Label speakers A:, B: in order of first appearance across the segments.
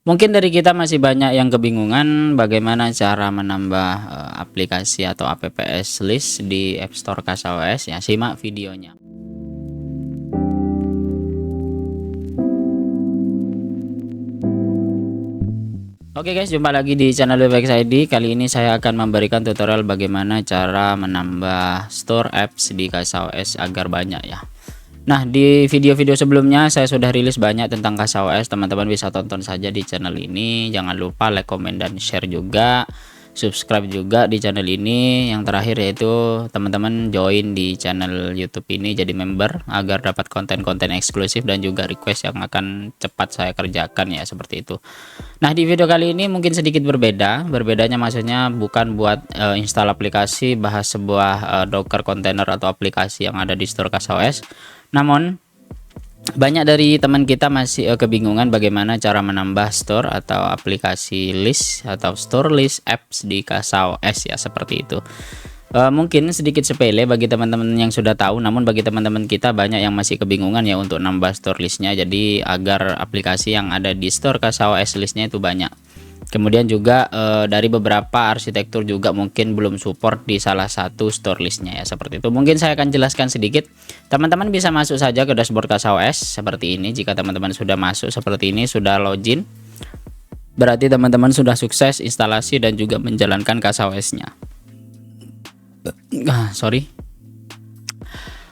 A: Mungkin dari kita masih banyak yang kebingungan bagaimana cara menambah aplikasi atau apps list di App Store KasaOS ya. Simak videonya. Oke guys, jumpa lagi di channel Webx ID. Kali ini saya akan memberikan tutorial bagaimana cara menambah store apps di KasaOS agar banyak ya. Nah, di video-video sebelumnya saya sudah rilis banyak tentang KasaOS. Teman-teman bisa tonton saja di channel ini. Jangan lupa like, komen, dan share juga. Subscribe juga di channel ini. Yang terakhir yaitu teman-teman join di channel YouTube ini jadi member agar dapat konten-konten eksklusif dan juga request yang akan cepat saya kerjakan ya, seperti itu. Nah, di video kali ini mungkin sedikit berbeda. Berbedanya maksudnya bukan buat install aplikasi, bahas sebuah Docker container atau aplikasi yang ada di store KasaOS. Namun banyak dari teman kita masih kebingungan bagaimana cara menambah store atau aplikasi list atau store list apps di KasaOS ya, seperti itu. Mungkin sedikit sepele bagi teman-teman yang sudah tahu, namun bagi teman-teman kita banyak yang masih kebingungan ya untuk nambah store listnya. Jadi agar aplikasi yang ada di store KasaOS listnya itu banyak. Kemudian juga dari beberapa arsitektur juga mungkin belum support di salah satu store listnya ya, seperti itu. Mungkin saya akan jelaskan sedikit. Teman-teman bisa masuk saja ke dashboard KasaOS seperti ini. Jika teman-teman sudah masuk seperti ini, sudah login, berarti teman-teman sudah sukses instalasi dan juga menjalankan KasaOS-nya. Sorry.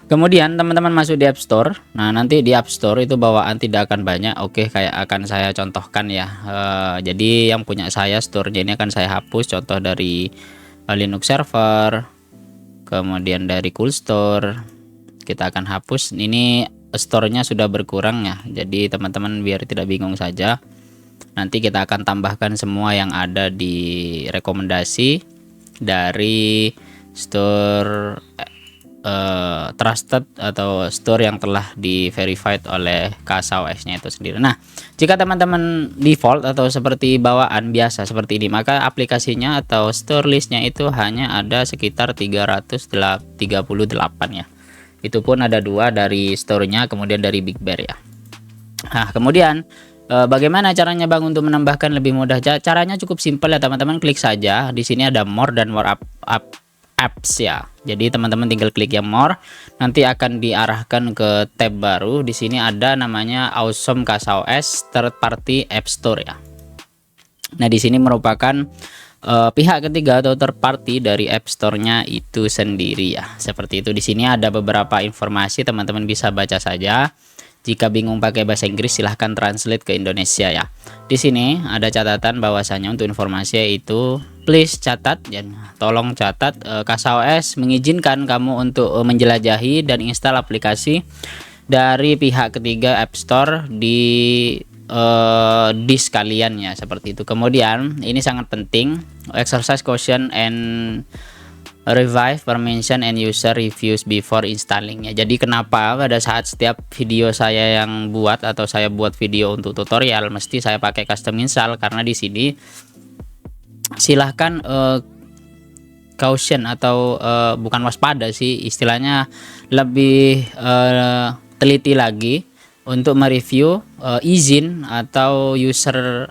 A: Kemudian teman-teman masuk di App Store. Nah, nanti di App Store itu bawaan tidak akan banyak. Oke, kayak akan saya contohkan ya. Jadi yang punya saya store-nya ini akan saya hapus. Contoh dari Linux server, kemudian dari Cool Store, kita akan hapus. Ini store-nya sudah berkurang ya. Jadi teman-teman biar tidak bingung saja. Nanti kita akan tambahkan semua yang ada di rekomendasi dari store trusted atau store yang telah di verified oleh KasaOS-nya itu sendiri. Nah, jika teman-teman default atau seperti bawaan biasa seperti ini, maka aplikasinya atau store listnya itu hanya ada sekitar 338 ya. Itu pun ada dua dari store-nya, kemudian dari Big Bear ya. Nah, kemudian bagaimana caranya Bang untuk menambahkan lebih mudah? Caranya cukup simpel ya teman-teman. Klik saja di sini ada more dan more apps ya. Jadi teman-teman tinggal klik yang more, nanti akan diarahkan ke tab baru. Di sini ada namanya Awesome KasaOS Third Party App Store ya. Nah, di sini merupakan pihak ketiga atau third party dari App Store-nya itu sendiri ya. Seperti itu. Di sini ada beberapa informasi, teman-teman bisa baca saja. Jika bingung pakai bahasa Inggris silahkan translate ke Indonesia ya. Di sini ada catatan bahwasanya untuk informasi yaitu please catat ya, tolong catat KasaOS mengizinkan kamu untuk menjelajahi dan install aplikasi dari pihak ketiga App Store di disk kalian ya, seperti itu. Kemudian ini sangat penting, exercise caution and revive permission and user reviews before installing ya. Jadi kenapa pada saat setiap video saya yang buat atau saya buat video untuk tutorial mesti saya pakai custom install, karena di sini silahkan caution atau bukan waspada sih istilahnya, lebih teliti lagi untuk mereview izin atau user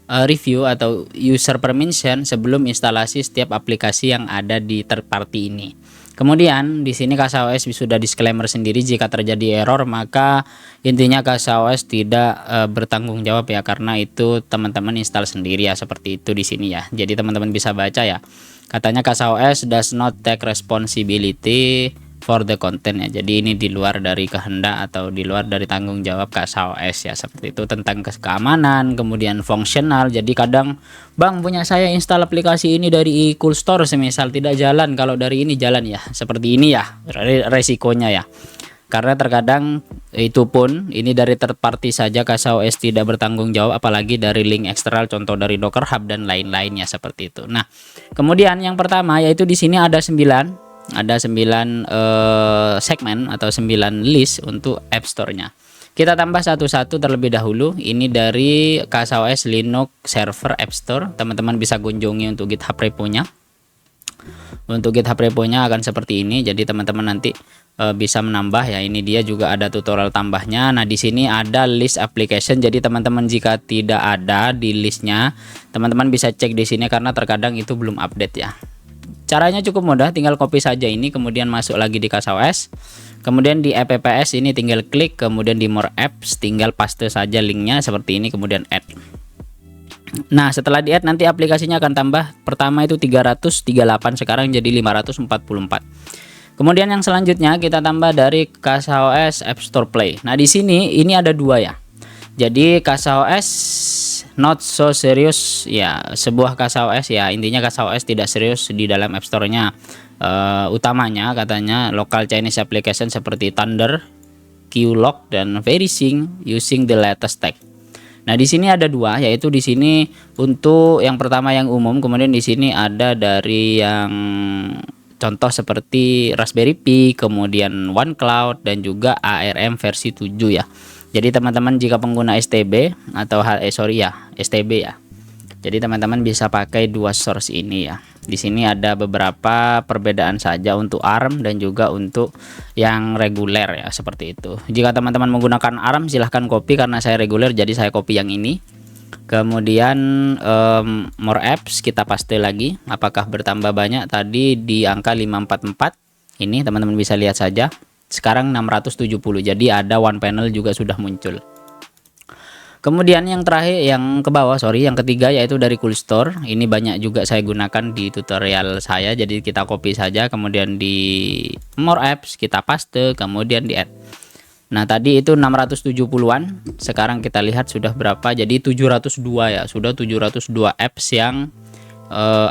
A: review atau user permission sebelum instalasi setiap aplikasi yang ada di third party ini. Kemudian di sini KasaOS sudah disclaimer sendiri, jika terjadi error maka intinya KasaOS tidak bertanggung jawab ya, karena itu teman-teman install sendiri ya, seperti itu di sini ya. Jadi teman-teman bisa baca ya. Katanya KasaOS does not take responsibility for the content ya. Jadi ini di luar dari kehendak atau di luar dari tanggung jawab KasaOS ya, seperti itu. Tentang keamanan, kemudian fungsional. Jadi kadang Bang punya saya install aplikasi ini dari Cool Store semisal tidak jalan, kalau dari ini jalan ya, seperti ini ya resikonya ya. Karena terkadang itu pun ini dari third party saja KasaOS tidak bertanggung jawab, apalagi dari link eksternal, contoh dari Docker Hub dan lain-lainnya, seperti itu. Nah, kemudian yang pertama yaitu di sini ada 9 segmen atau 9 list untuk App Store-nya. Kita tambah satu-satu terlebih dahulu. Ini dari KasaOS Linux Server App Store. Teman-teman bisa kunjungi untuk GitHub repo-nya. Untuk GitHub repo-nya akan seperti ini. Jadi teman-teman nanti bisa menambah ya. Ini dia juga ada tutorial tambahnya. Nah, di sini ada list application. Jadi teman-teman jika tidak ada di listnya, teman-teman bisa cek di sini karena terkadang itu belum update ya. Caranya cukup mudah, tinggal copy saja ini, kemudian masuk lagi di CasaOS. Kemudian di apps ini tinggal klik, kemudian di more apps tinggal paste saja linknya seperti ini, kemudian add. Nah, setelah di add nanti aplikasinya akan tambah. Pertama itu 338, sekarang jadi 544. Kemudian yang selanjutnya kita tambah dari CasaOS App Store Play. Nah, di sini ini ada dua ya. Jadi CasaOS not so serious ya, sebuah CasaOS ya, intinya CasaOS tidak serius di dalam App Store-nya. Utamanya katanya local Chinese application seperti Thunder, Qlock dan VeriSync using the latest tech. Nah, di sini ada dua, yaitu di sini untuk yang pertama yang umum, kemudian di sini ada dari yang contoh seperti Raspberry Pi, kemudian OneCloud dan juga ARM versi 7 ya. Jadi teman-teman jika pengguna STB atau STB ya. Jadi teman-teman bisa pakai dua source ini ya. Di sini ada beberapa perbedaan saja untuk ARM dan juga untuk yang reguler ya, seperti itu. Jika teman-teman menggunakan ARM silahkan copy, karena saya reguler jadi saya copy yang ini. Kemudian more apps kita paste lagi. Apakah bertambah banyak? Tadi di angka 544. Ini teman-teman bisa lihat saja. Sekarang 670. Jadi ada one panel juga sudah muncul. Kemudian yang terakhir, yang ke bawah, yang ketiga yaitu dari Cool Store. Ini banyak juga saya gunakan di tutorial saya. Jadi kita copy saja, kemudian di more apps kita paste, kemudian di add. Nah, tadi itu 670-an. Sekarang kita lihat sudah berapa. Jadi 702 ya. Sudah 702 apps yang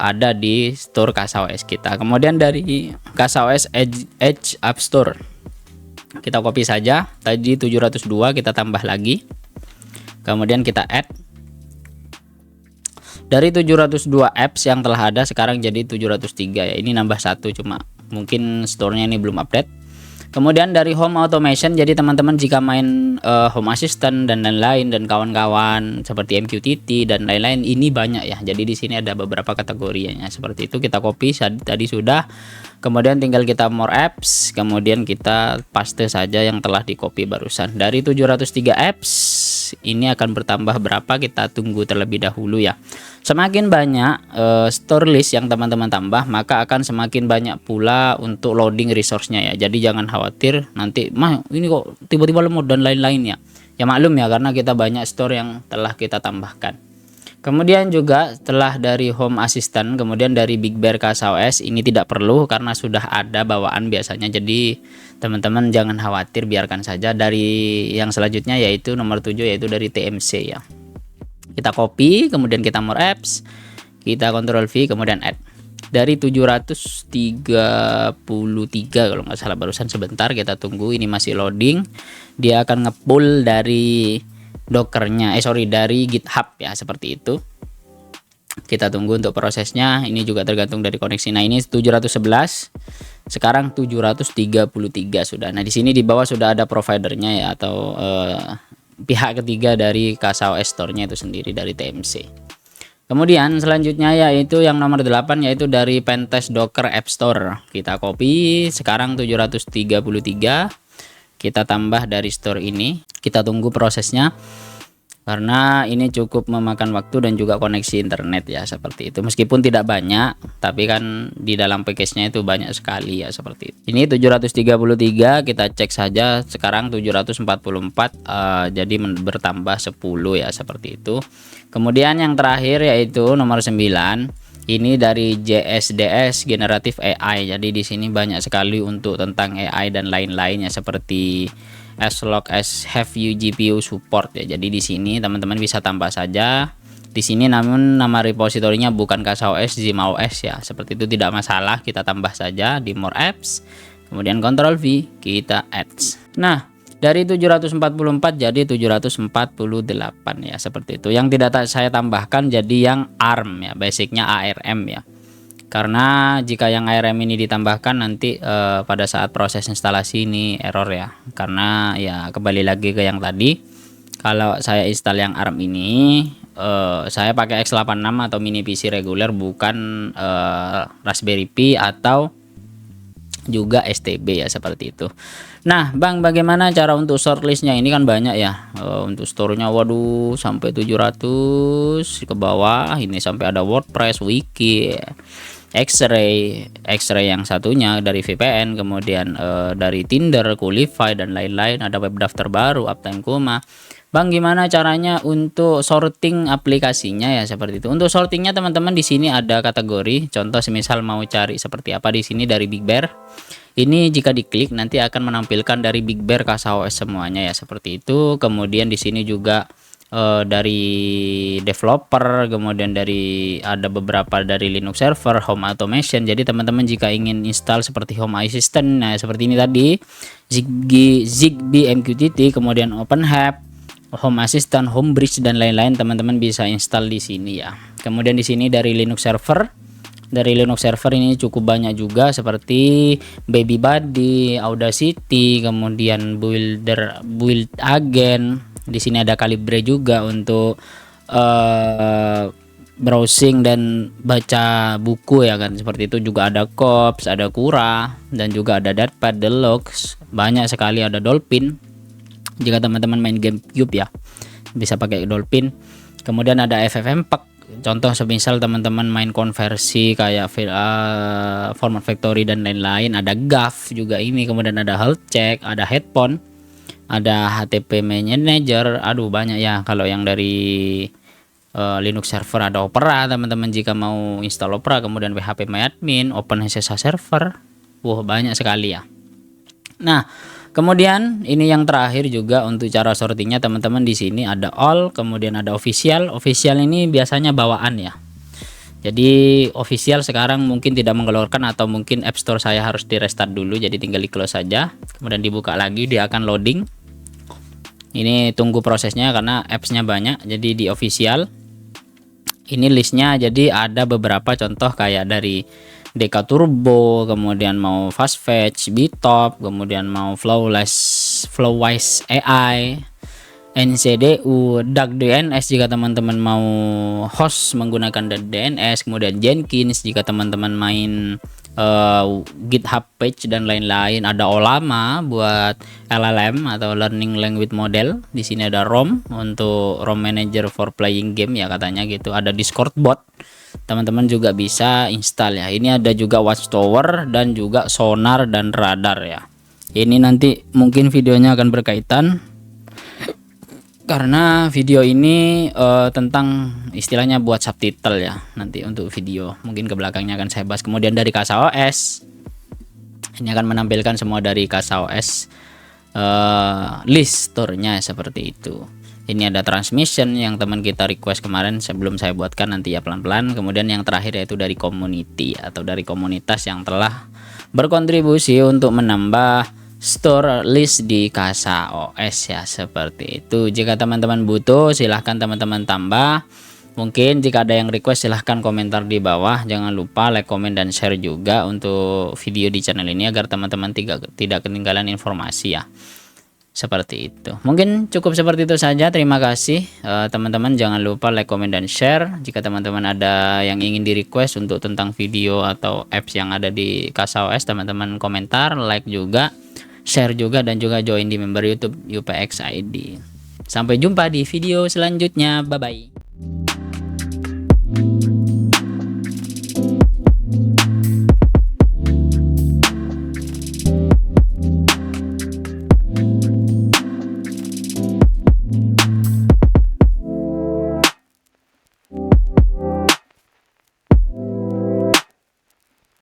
A: ada di store CasaOS kita. Kemudian dari CasaOS Edge App Store kita copy saja. Tadi 702 kita tambah lagi. Kemudian kita add. Dari 702 apps yang telah ada sekarang jadi 703 ya. Ini nambah satu, cuma mungkin store-nya ini belum update. Kemudian dari Home Automation, jadi teman-teman jika main Home Assistant dan lain-lain dan kawan-kawan seperti MQTT dan lain-lain, ini banyak ya. Jadi di sini ada beberapa kategorinya seperti itu. Kita copy tadi sudah. Kemudian tinggal kita more apps, kemudian kita paste saja yang telah di copy barusan. Dari 703 apps ini akan bertambah berapa, kita tunggu terlebih dahulu ya. Semakin banyak store list yang teman-teman tambah, maka akan semakin banyak pula untuk loading resource-nya ya. Jadi jangan khawatir nanti ini kok tiba-tiba lemot dan lain-lain ya. Ya maklum ya, karena kita banyak store yang telah kita tambahkan. Kemudian juga setelah dari Home Assistant, kemudian dari Big Bear CasaOS ini tidak perlu karena sudah ada bawaan biasanya. Jadi teman-teman jangan khawatir, biarkan saja. Dari yang selanjutnya yaitu nomor 7 yaitu dari TMC ya. Kita copy, kemudian kita more apps, kita Ctrl V, kemudian add. Dari 733 kalau nggak salah barusan, sebentar kita tunggu, ini masih loading. Dia akan ngepull dari Dockernya, dari GitHub ya, seperti itu. Kita tunggu untuk prosesnya. Ini juga tergantung dari koneksi. Nah, ini 711, sekarang 733 sudah. Nah, di sini di bawah sudah ada providernya ya, atau pihak ketiga dari CasaOS Store-nya itu sendiri dari TMC. Kemudian selanjutnya yaitu yang nomor 8 yaitu dari Pentest Docker App Store. Kita copy, sekarang 733. Kita tambah dari store ini. Kita tunggu prosesnya karena ini cukup memakan waktu dan juga koneksi internet ya, seperti itu. Meskipun tidak banyak, tapi kan di dalam package-nya itu banyak sekali ya, seperti itu. Ini 733, kita cek saja sekarang 744, jadi bertambah 10 ya, seperti itu. Kemudian yang terakhir yaitu nomor 9. Ini dari JSDS Generative AI. Jadi di sini banyak sekali untuk tentang AI dan lain-lainnya seperti as long as have you GPU support ya. Jadi di sini teman-teman bisa tambah saja di sini, namun nama repositorinya bukan CasaOS, ZimOS ya. Seperti itu tidak masalah, kita tambah saja di more apps. Kemudian Ctrl V, kita adds. Nah, dari 744 jadi 748 ya, seperti itu. Yang tidak saya tambahkan jadi yang ARM ya, basicnya ARM ya. Karena jika yang ARM ini ditambahkan nanti pada saat proses instalasi ini error ya. Karena ya kembali lagi ke yang tadi, Kalau saya install yang ARM ini, saya pakai X86 atau mini PC reguler, bukan Raspberry Pi atau juga STB ya, seperti itu. Nah Bang, bagaimana cara untuk shortlistnya? Ini kan banyak ya, untuk store-nya waduh sampai 700 ke bawah, ini sampai ada WordPress, Wiki, X-Ray yang satunya dari VPN, kemudian dari Tinder, Qlify dan lain-lain, ada web daftar baru, Uptime Kuma. Bang, gimana caranya untuk sorting aplikasinya ya, seperti itu. Untuk sortingnya teman-teman, di sini ada kategori. Contoh semisal mau cari seperti apa, di sini dari Big Bear. Ini jika diklik nanti akan menampilkan dari Big Bear CasaOS semuanya ya, seperti itu. Kemudian di sini juga dari developer, kemudian dari ada beberapa dari Linux server, home automation. Jadi teman-teman jika ingin install seperti home assistant, nah seperti ini tadi, Zigbee MQTT, kemudian OpenHub, home assistant, home bridge dan lain-lain, teman-teman bisa install di sini ya. Kemudian di sini dari Linux server. Dari Linux server ini cukup banyak juga, seperti Baby Buddy, Audacity, kemudian build agent. Di sini ada Calibre juga untuk browsing dan baca buku ya kan, seperti itu. Juga ada Kops, ada Kura, dan juga ada Datapad, Deluxe, banyak sekali, ada Dolphin. Jika teman-teman main GameCube ya, bisa pakai Dolphin. Kemudian ada FFmpeg. Contoh semisal teman-teman main konversi kayak format factory dan lain-lain, ada GAF juga ini. Kemudian ada health check, ada headphone, ada HTTP manager, aduh banyak ya. Kalau yang dari Linux server ada Opera, teman-teman jika mau install Opera. Kemudian phpMyAdmin, OpenSSH server, banyak sekali ya. Nah kemudian ini yang terakhir juga untuk cara sortingnya, teman-teman. Di sini ada all, kemudian ada official. Official ini biasanya bawaan ya. Jadi official sekarang mungkin tidak mengeluarkan, atau mungkin App Store saya harus di restart dulu, jadi tinggal di close saja. Kemudian dibuka lagi, dia akan loading. Ini tunggu prosesnya karena apps-nya banyak. Jadi di official ini listnya, jadi ada beberapa contoh kayak dari DK Turbo, kemudian mau Fast Fetch, Bitop, kemudian mau Flowwise AI, NCDU, DuckDNS jika teman-teman mau host menggunakan DNS, kemudian Jenkins jika teman-teman main GitHub page dan lain-lain. Ada Olama buat LLM atau Learning Language Model. Di sini ada ROM untuk ROM Manager for Playing Game ya katanya gitu. Ada Discord Bot, teman-teman juga bisa install ya. Ini ada juga Watchtower dan juga Sonar dan Radar ya. Ini nanti mungkin videonya akan berkaitan, karena video ini tentang istilahnya buat subtitle ya. Nanti untuk video mungkin ke belakangnya akan saya bahas. Kemudian dari CasaOS, ini akan menampilkan semua dari CasaOS list store-nya seperti itu. Ini ada transmission yang teman kita request kemarin, sebelum saya buatkan nanti ya pelan-pelan. Kemudian yang terakhir yaitu dari community atau dari komunitas yang telah berkontribusi untuk menambah store list di CasaOS ya, seperti itu. Jika teman-teman butuh silahkan teman-teman tambah. Mungkin jika ada yang request silahkan komentar di bawah. Jangan lupa like, komen, dan share juga untuk video di channel ini agar teman-teman tidak ketinggalan informasi ya, seperti itu. Mungkin cukup seperti itu saja. Terima kasih teman-teman. Jangan lupa like, komen, dan share. Jika teman-teman ada yang ingin di request untuk tentang video atau apps yang ada di CasaOS, teman-teman komentar, like juga, share juga, dan juga join di member YouTube UPX ID. Sampai jumpa di video selanjutnya. Bye bye.